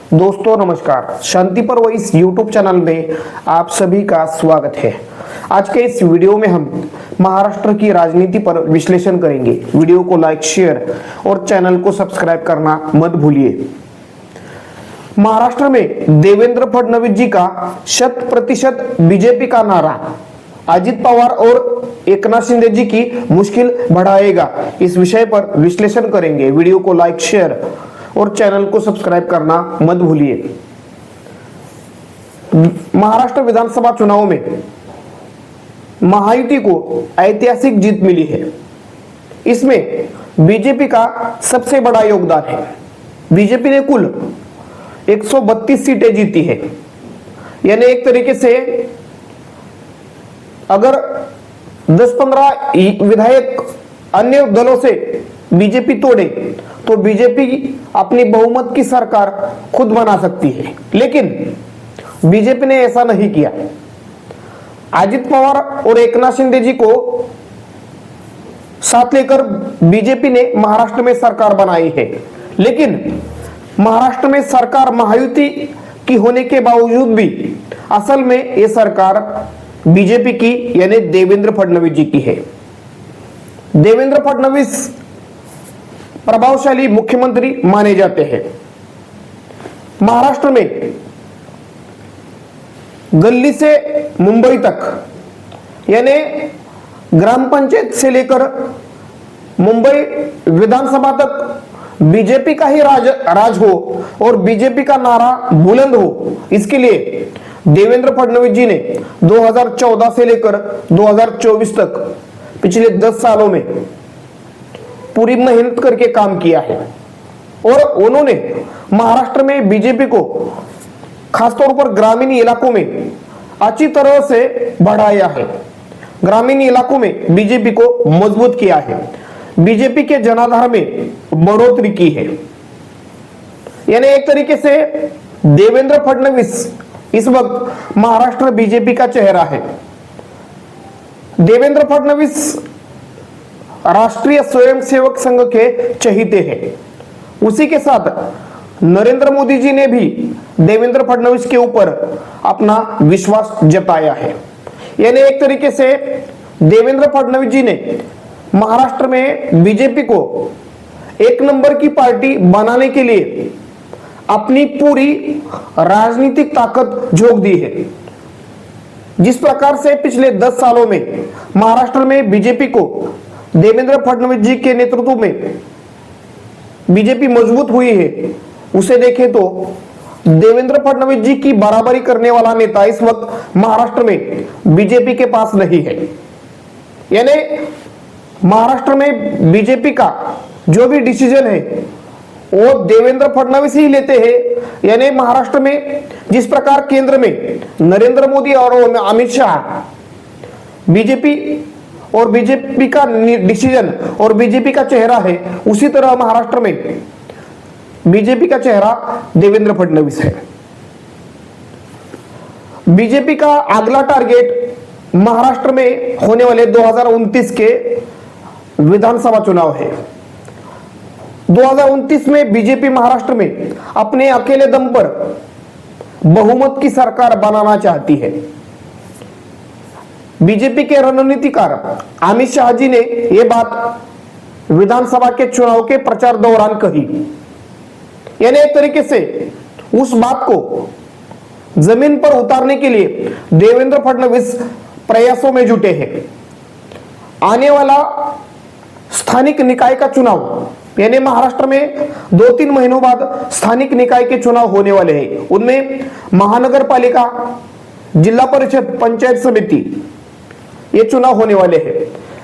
दोस्तों नमस्कार, शांति पर्व इस YouTube चैनल में आप सभी का स्वागत है। आज के इस वीडियो में हम महाराष्ट्र की राजनीति पर विश्लेषण करेंगे। वीडियो को लाइक, शेयर और चैनल को सब्सक्राइब करना मत भूलिए। महाराष्ट्र में देवेंद्र फडणवीस जी का 100% बीजेपी का नारा अजित पवार और एकनाथ शिंदे जी की मुश्किल बढ़ाएगा, इस विषय पर विश्लेषण करेंगे। वीडियो को लाइक, शेयर और चैनल को सब्सक्राइब करना मत भूलिए। महाराष्ट्र विधानसभा चुनाव में महायुति को ऐतिहासिक जीत मिली है। इसमें बीजेपी का सबसे बड़ा योगदान है। बीजेपी ने कुल 132 सीटें जीती है। यानी एक तरीके से अगर 10-15 विधायक अन्य दलों से बीजेपी तोड़े तो बीजेपी अपनी बहुमत की सरकार खुद बना सकती है, लेकिन बीजेपी ने ऐसा नहीं किया। अजित पवार और एकनाथ शिंदे जी को साथ लेकर बीजेपी ने महाराष्ट्र में सरकार बनाई है, लेकिन महाराष्ट्र में सरकार महायुति की होने के बावजूद भी असल में यह सरकार बीजेपी की यानी देवेंद्र फडणवीस जी की है। देवेंद्र फडणवीस प्रभावशाली मुख्यमंत्री माने जाते हैं। महाराष्ट्र में गली से मुंबई तक यानी ग्राम पंचायत से लेकर मुंबई विधानसभा तक बीजेपी का ही राज हो और बीजेपी का नारा बुलंद हो, इसके लिए देवेंद्र फडणवीस जी ने 2014 से लेकर 2024 तक पिछले 10 सालों में पूरी मेहनत करके काम किया है और उन्होंने महाराष्ट्र में बीजेपी को खासतौर पर ग्रामीण इलाकों में अच्छी तरह से बढ़ाया है। ग्रामीण इलाकों में बीजेपी को मजबूत किया है, बीजेपी के जनाधार में बढ़ोतरी की है। यानी एक तरीके से देवेंद्र फडणवीस इस वक्त महाराष्ट्र बीजेपी का चेहरा है। देवेंद्र फडणवीस राष्ट्रीय स्वयंसेवक संघ के चहीते हैं। उसी के साथ नरेंद्र मोदी जी ने भी देवेंद्र फडणवीस के ऊपर अपना विश्वास जताया है। यानी एक तरीके से देवेंद्र फडणवीस जी ने महाराष्ट्र में बीजेपी को एक नंबर की पार्टी बनाने के लिए अपनी पूरी राजनीतिक ताकत झोंक दी है। जिस प्रकार से पिछले 10 सालों में महाराष्ट्र में बीजेपी को देवेंद्र फडणवीस जी के नेतृत्व में बीजेपी मजबूत हुई है, उसे देखें तो देवेंद्र फडणवीस जी की बराबरी करने वाला नेता इस वक्त महाराष्ट्र में बीजेपी के पास नहीं है। यानी महाराष्ट्र में बीजेपी का जो भी डिसीजन है वो देवेंद्र फडणवीस ही लेते हैं। यानी महाराष्ट्र में जिस प्रकार केंद्र में नरेंद्र मोदी और अमित शाह बीजेपी और बीजेपी का डिसीजन और बीजेपी का चेहरा है, उसी तरह महाराष्ट्र में बीजेपी का चेहरा देवेंद्र फडणवीस है। बीजेपी का अगला टारगेट महाराष्ट्र में होने वाले 2029 के विधानसभा चुनाव है। 2029 में बीजेपी महाराष्ट्र में अपने अकेले दम पर बहुमत की सरकार बनाना चाहती है। बीजेपी के रणनीतिकार अमित शाह जी ने यह बात विधानसभा के चुनाव के प्रचार दौरान कही। यानी एक तरीके से उस बात को जमीन पर उतारने के लिए देवेंद्र फडणवीस प्रयासों में जुटे हैं। आने वाला स्थानिक निकाय का चुनाव यानी महाराष्ट्र में 2-3 महीनों बाद स्थानिक निकाय के चुनाव होने वाले हैं। उनमें महानगर पालिका, जिला परिषद, पंचायत समिति ये चुनाव होने वाले हैं।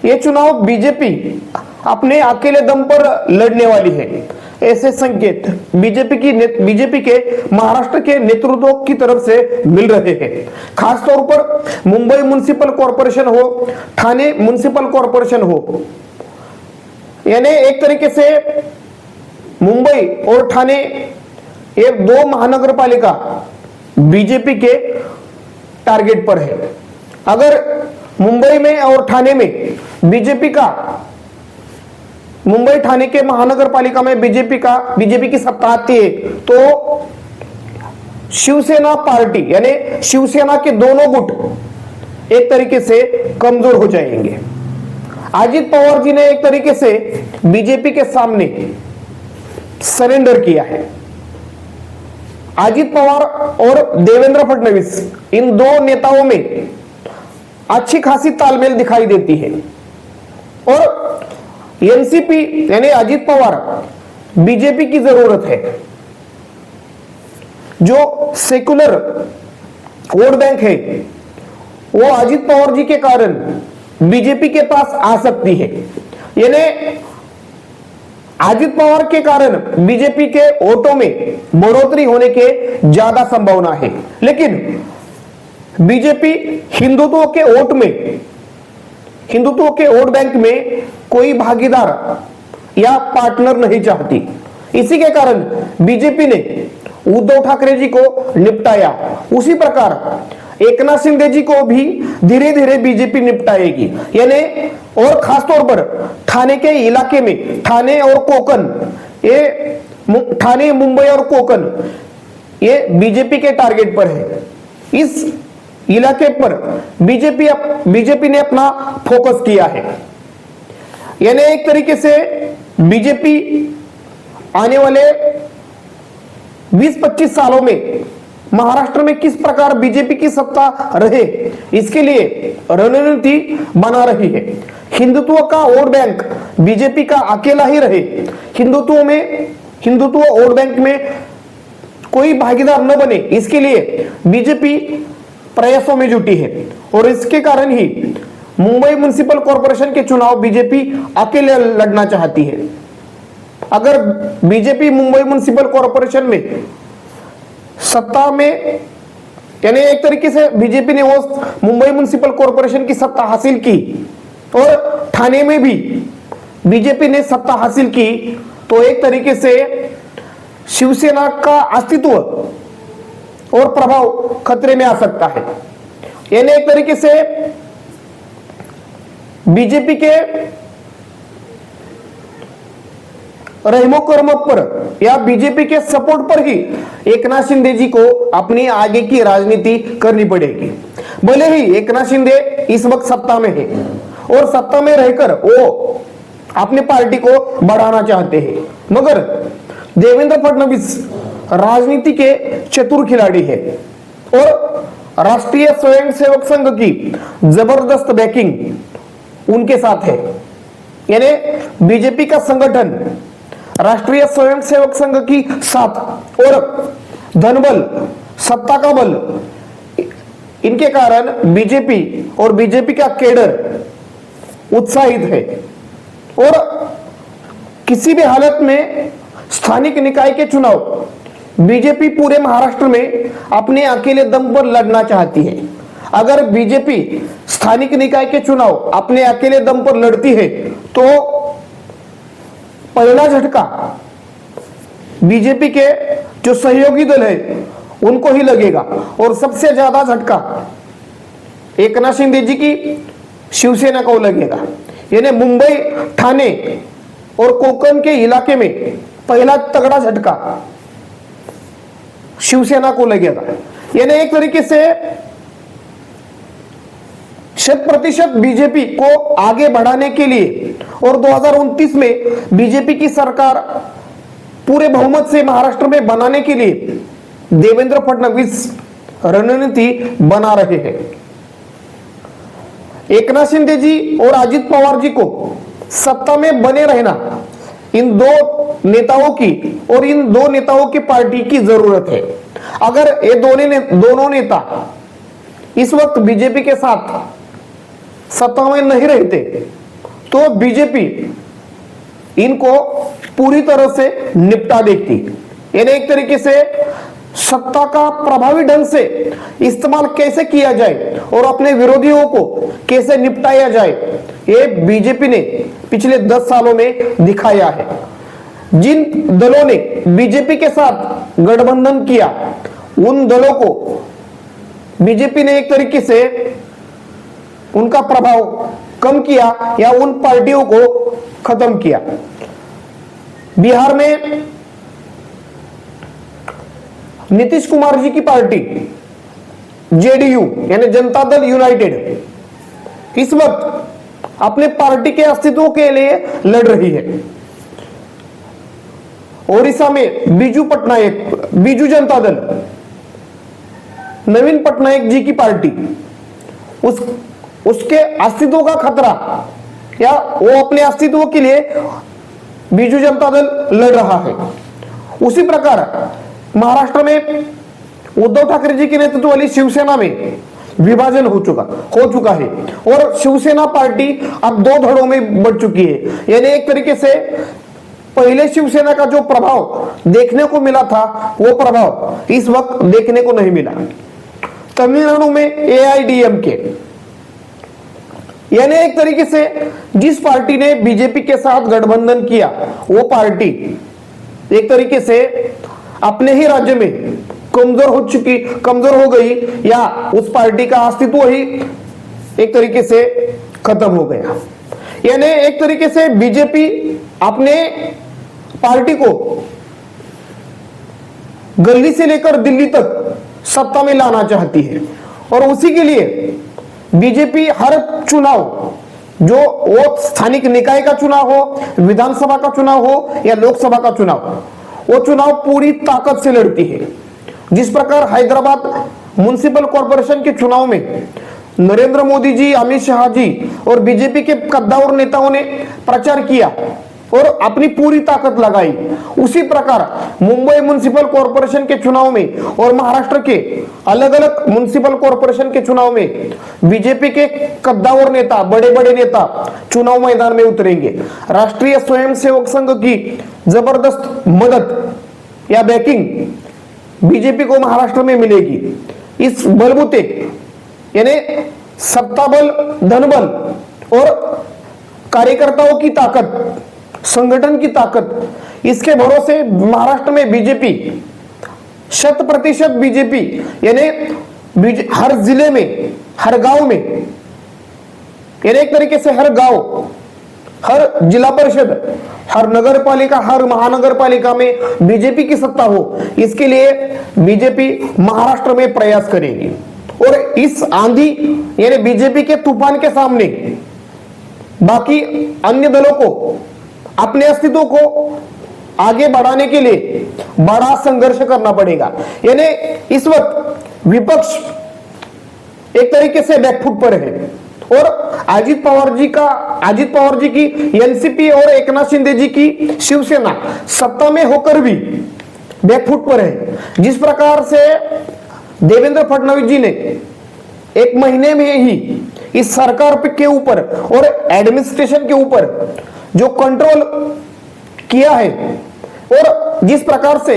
ये चुनाव बीजेपी अपने अकेले दम पर लड़ने वाली है, ऐसे संकेत बीजेपी के महाराष्ट्र के नेतृत्व की तरफ से मिल रहे हैं। खासतौर पर मुंबई म्युनिसिपल कॉर्पोरेशन हो, ठाणे म्युनिसिपल कॉर्पोरेशन हो, यानी एक तरीके से मुंबई और ठाणे ये 2 महानगर पालिका बीजेपी के टारगेट पर है। अगर मुंबई में और ठाणे में बीजेपी का मुंबई ठाणे के महानगर पालिका में बीजेपी की सत्ता आती है तो शिवसेना पार्टी यानी शिवसेना के दोनों गुट एक तरीके से कमजोर हो जाएंगे। अजित पवार जी ने एक तरीके से बीजेपी के सामने सरेंडर किया है। अजित पवार और देवेंद्र फडणवीस इन दो नेताओं में अच्छी खासी तालमेल दिखाई देती है और एनसीपी यानी अजित पवार बीजेपी की जरूरत है। जो सेकुलर वोट बैंक है वो अजित पवार जी के कारण बीजेपी के पास आ सकती है, यानी अजित पवार के कारण बीजेपी के वोटों में बढ़ोतरी होने के ज्यादा संभावना है। लेकिन बीजेपी हिंदुत्व के वोट में, हिंदुत्व के वोट बैंक में कोई भागीदार या पार्टनर नहीं चाहती। इसी के कारण बीजेपी ने उद्धव ठाकरे जी को निपटाया, उसी प्रकार एकनाथ शिंदे जी को भी धीरे धीरे बीजेपी निपटाएगी। यानी और खासतौर पर ठाणे के इलाके में, ठाणे और कोकण, ये ठाणे, मुंबई और कोकण ये बीजेपी के टारगेट पर है। इस इलाके पर बीजेपी ने अपना फोकस किया है। यानी एक तरीके से बीजेपी आने वाले 20-25 सालों में महाराष्ट्र में किस प्रकार बीजेपी की सत्ता रहे, इसके लिए रणनीति बना रही है। हिंदुत्व का वोट बैंक बीजेपी का अकेला ही रहे, हिंदुत्व वोट बैंक में कोई भागीदार न बने, इसके लिए बीजेपी प्रयासों में जुटी है। और इसके कारण ही मुंबई म्युनिसिपल कॉर्पोरेशन के चुनाव बीजेपी अकेले लड़ना चाहती है। अगर बीजेपी मुंबई म्युनिसिपल कॉर्पोरेशन में सत्ता में, यानी एक तरीके से बीजेपी ने वो मुंबई म्युनिसिपल कॉर्पोरेशन की सत्ता हासिल की और ठाणे में भी बीजेपी ने सत्ता हासिल की, तो एक तरीके से शिवसेना का अस्तित्व और प्रभाव खतरे में आ सकता है। यानी एक तरीके से बीजेपी के रहमो कर्म पर या बीजेपी के सपोर्ट पर ही एकनाथ शिंदे जी को अपनी आगे की राजनीति करनी पड़ेगी। भले ही एकनाथ शिंदे इस वक्त सत्ता में है और सत्ता में रहकर वो अपनी पार्टी को बढ़ाना चाहते हैं, मगर देवेंद्र फडणवीस राजनीति के चतुर खिलाड़ी है और राष्ट्रीय स्वयंसेवक संघ की जबरदस्त बैकिंग उनके साथ है। यानी बीजेपी का संगठन राष्ट्रीय स्वयंसेवक संघ की साथ और धनबल, सत्ता का बल, इनके कारण बीजेपी और बीजेपी का केडर उत्साहित है और किसी भी हालत में स्थानिक निकाय के चुनाव बीजेपी पूरे महाराष्ट्र में अपने अकेले दम पर लड़ना चाहती है। अगर बीजेपी स्थानिक निकाय के चुनाव अपने अकेले दम पर लड़ती है तो पहला झटका बीजेपी के जो सहयोगी दल है उनको ही लगेगा और सबसे ज्यादा झटका एकनाथ शिंदे जी की शिवसेना को लगेगा। यानी मुंबई, ठाणे और कोकण के इलाके में पहला तगड़ा झटका शिवसेना को लगेगा। यानी एक तरीके से 100% बीजेपी को आगे बढ़ाने के लिए और 2029 में बीजेपी की सरकार पूरे बहुमत से महाराष्ट्र में बनाने के लिए देवेंद्र फडणवीस रणनीति बना रहे हैं। एकनाथ शिंदे जी और अजित पवार जी को सत्ता में बने रहना इन दो नेताओं की और इन दो नेताओं की पार्टी की जरूरत है। अगर ये दोनों नेता इस वक्त बीजेपी के साथ सत्ता में नहीं रहते तो बीजेपी इनको पूरी तरह से निपटा देती। यानी एक तरीके से सत्ता का प्रभावी ढंग से इस्तेमाल कैसे किया जाए और अपने विरोधियों को कैसे निपटाया जाए, ये बीजेपी ने पिछले 10 सालों में दिखाया है। जिन दलों ने बीजेपी के साथ गठबंधन किया उन दलों को बीजेपी ने एक तरीके से उनका प्रभाव कम किया या उन पार्टियों को खत्म किया। बिहार में नीतीश कुमार जी की पार्टी जेडीयू यानी जनता दल यूनाइटेड इस वक्त अपने पार्टी के अस्तित्व के लिए लड़ रही है। ओडिशा में बीजू जनता दल, नवीन पटनायक जी की पार्टी, उसके अस्तित्व का खतरा या वो अपने अस्तित्व के लिए बीजू जनता दल लड़ रहा है। उसी प्रकार महाराष्ट्र में उद्धव ठाकरे जी के नेतृत्व वाली शिवसेना में विभाजन हो चुका है और शिवसेना पार्टी अब दो धड़ों में बढ़ चुकी है। यानी एक तरीके से पहले शिवसेना का जो प्रभाव देखने को मिला था वो प्रभाव इस वक्त देखने को नहीं मिला। तमिलनाडु में एआईडीएमके यानी एक तरीके से जिस पार्टी ने बीजेपी के साथ गठबंधन किया वो पार्टी एक तरीके से अपने ही राज्य में कमजोर हो गई या उस पार्टी का अस्तित्व ही एक तरीके से खत्म हो गया। यानी एक तरीके से बीजेपी अपने पार्टी को गली से लेकर दिल्ली तक सत्ता में लाना चाहती है और उसी के लिए बीजेपी हर चुनाव, जो वो स्थानिक निकाय का चुनाव हो, विधानसभा का चुनाव हो या लोकसभा का चुनाव, वो चुनाव पूरी ताकत से लड़ती है। जिस प्रकार हैदराबाद म्युनिसिपल कॉर्पोरेशन के चुनाव में नरेंद्र मोदी जी, अमित शाह जी और बीजेपी के कद्दावर नेताओं ने प्रचार किया और अपनी पूरी ताकत लगाई, उसी प्रकार मुंबई म्युनिसिपल कॉर्पोरेशन के चुनाव में और महाराष्ट्र के अलग अलग म्युनिसिपल कॉर्पोरेशन के चुनाव में बीजेपी के कद्दावर नेता, बड़े बड़े नेता चुनाव मैदान में उतरेंगे। राष्ट्रीय स्वयंसेवक संघ की जबरदस्त मदद या बैकिंग बीजेपी को महाराष्ट्र में मिलेगी। इस बलबूते यानी सत्ता बल, धन बल और कार्यकर्ताओं की ताकत, संगठन की ताकत, इसके भरोसे महाराष्ट्र में बीजेपी 100% बीजेपी यानी हर जिले में, हर गांव में, यानी एक तरीके से हर गांव, हर जिला परिषद, हर नगर पालिका, हर महानगर पालिका में बीजेपी की सत्ता हो, इसके लिए बीजेपी महाराष्ट्र में प्रयास करेगी। और इस आंधी यानी बीजेपी के तूफान के सामने बाकी अन्य दलों को अपने अस्तित्व को आगे बढ़ाने के लिए बड़ा संघर्ष करना पड़ेगा। यानी इस वक्त विपक्ष एक तरीके से बैकफुट पर है और अजित पवार जी की एनसीपी और एकनाथ शिंदे जी की शिवसेना सत्ता में होकर भी बैकफुट पर है। जिस प्रकार से देवेंद्र फडणवीस जी ने एक महीने में ही इस सरकार के ऊपर और एडमिनिस्ट्रेशन के ऊपर जो कंट्रोल किया है और जिस प्रकार से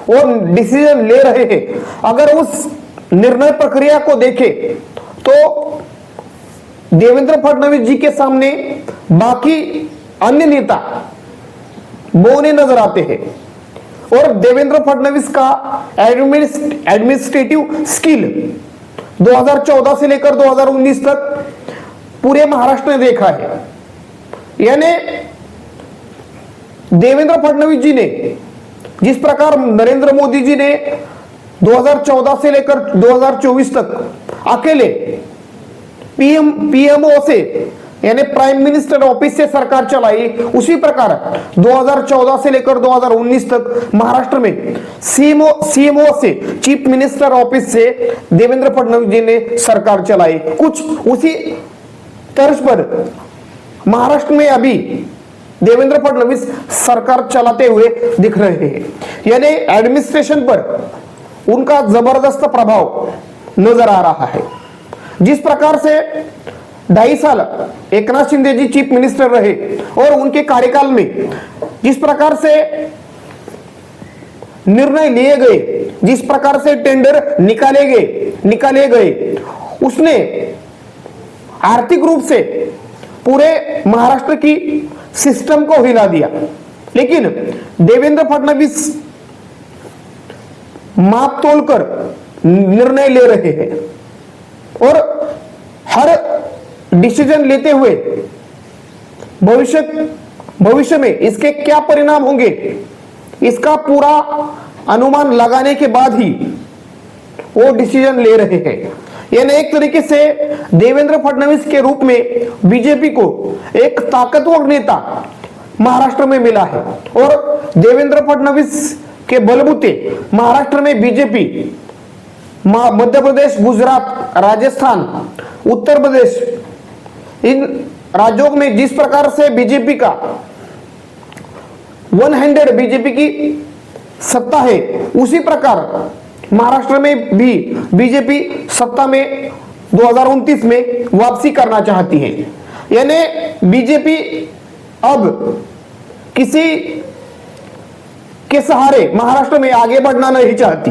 वो डिसीजन ले रहे हैं, अगर उस निर्णय प्रक्रिया को देखें तो देवेंद्र फडणवीस जी के सामने बाकी अन्य नेता बौने नजर आते हैं और देवेंद्र फडणवीस का एडमिनिस्ट्रेटिव स्किल 2014 से लेकर 2019 तक पूरे महाराष्ट्र ने देखा है। यानी देवेंद्र फडणवीस जी ने जिस प्रकार नरेंद्र मोदी जी ने 2014 से लेकर 2024 तक अकेले पीएमओ से यानी प्राइम मिनिस्टर ऑफिस से सरकार चलाई, उसी प्रकार 2014 से लेकर 2019 तक महाराष्ट्र में सीएमओ से, चीफ मिनिस्टर ऑफिस से देवेंद्र फडणवीस जी ने सरकार चलाई। कुछ उसी तर्ज पर महाराष्ट्र में अभी देवेंद्र फडणवीस सरकार चलाते हुए दिख रहे हैं। यानी एडमिनिस्ट्रेशन पर उनका जबरदस्त प्रभाव नजर आ रहा है। जिस प्रकार से 2.5 साल एकनाथ शिंदे जी चीफ मिनिस्टर रहे और उनके कार्यकाल में जिस प्रकार से निर्णय लिए गए, जिस प्रकार से टेंडर निकाले गए, उसने आर्थिक रूप से पूरे महाराष्ट्र की सिस्टम को हिला दिया। लेकिन देवेंद्र फडणवीस माप तोलकर निर्णय ले रहे हैं और हर डिसीजन लेते हुए भविष्य में इसके क्या परिणाम होंगे, इसका पूरा अनुमान लगाने के बाद ही वो डिसीजन ले रहे हैं। यानी एक तरीके से देवेंद्र फडणवीस के रूप में बीजेपी को एक ताकतवर नेता महाराष्ट्र में मिला है और देवेंद्र फडणवीस के बलबूते महाराष्ट्र में बीजेपी मध्य प्रदेश, गुजरात, राजस्थान, उत्तर प्रदेश, इन राज्यों में जिस प्रकार से बीजेपी का वन हैंडेड बीजेपी की सत्ता है, उसी प्रकार महाराष्ट्र में भी बीजेपी सत्ता में 2029 में वापसी करना चाहती है। यानी बीजेपी अब किसी के सहारे महाराष्ट्र में आगे बढ़ना नहीं चाहती।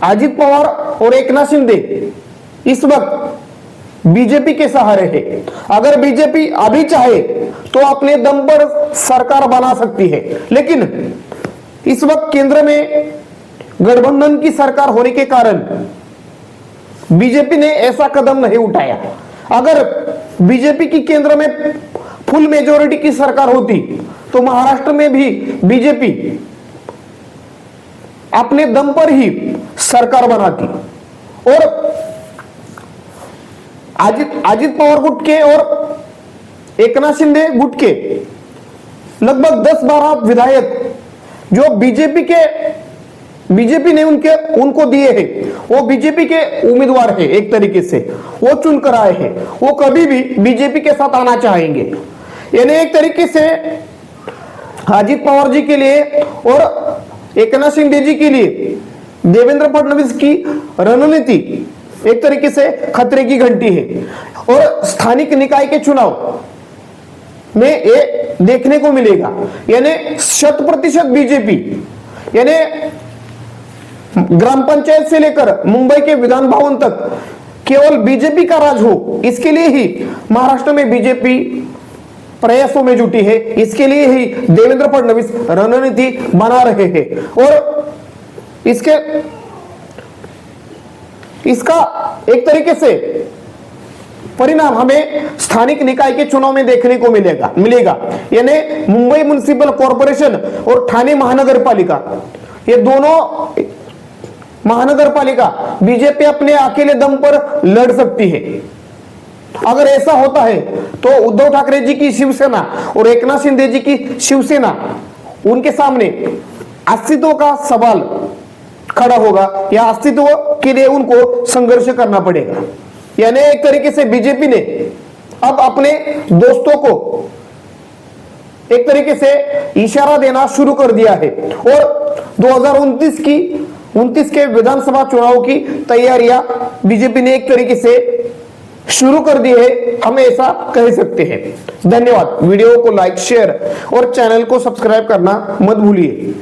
अजित पवार और एकनाथ शिंदे इस वक्त बीजेपी के सहारे है। अगर बीजेपी अभी चाहे तो अपने दम पर सरकार बना सकती है, लेकिन इस वक्त केंद्र में गठबंधन की सरकार होने के कारण बीजेपी ने ऐसा कदम नहीं उठाया। अगर बीजेपी की केंद्र में फुल मेजॉरिटी की सरकार होती तो महाराष्ट्र में भी बीजेपी अपने दम पर ही सरकार बनाती और अजित पवार गुट के और एकनाथ शिंदे गुट के लगभग 10-12 विधायक जो बीजेपी ने उनको दिए हैं, वो बीजेपी के उम्मीदवार हैं, एक तरीके से वो चुन कर आए हैं, वो कभी भी बीजेपी के साथ आना चाहेंगे। यानी एक तरीके से अजित पवार जी के लिए और एकनाथ शिंदे जी के लिए देवेंद्र फडणवीस की रणनीति एक तरीके से खतरे की घंटी है और स्थानिक निकाय के चुनाव में ये देखने को मिलेगा। यानी 100% बीजेपी, यानी ग्राम पंचायत से लेकर मुंबई के विधान भवन तक केवल बीजेपी का राज हो, इसके लिए ही महाराष्ट्र में बीजेपी प्रयासों में जुटी है। इसके लिए ही देवेंद्र फडणवीस रणनीति बना रहे हैं और इसका एक तरीके से परिणाम हमें स्थानिक निकाय के चुनाव में देखने को मिलेगा। यानी मुंबई म्युनिसिपल कॉर्पोरेशन और ठाणे महानगरपालिका, ये दोनों महानगरपालिका बीजेपी अपने अकेले दम पर लड़ सकती है। अगर ऐसा होता है तो उद्धव ठाकरे जी की शिवसेना और एकनाथ शिंदे जी की शिवसेना, उनके सामने अस्तित्व का सवाल खड़ा होगा या अस्तित्व के लिए उनको संघर्ष करना पड़ेगा। यानी एक तरीके से बीजेपी ने अब अपने दोस्तों को एक तरीके से इशारा देना शुरू कर दिया है और 2029 के विधानसभा चुनाव की तैयारियां बीजेपी ने एक तरीके से शुरू कर दी है, हम ऐसा कह सकते हैं। धन्यवाद। वीडियो को लाइक, शेयर और चैनल को सब्सक्राइब करना मत भूलिए।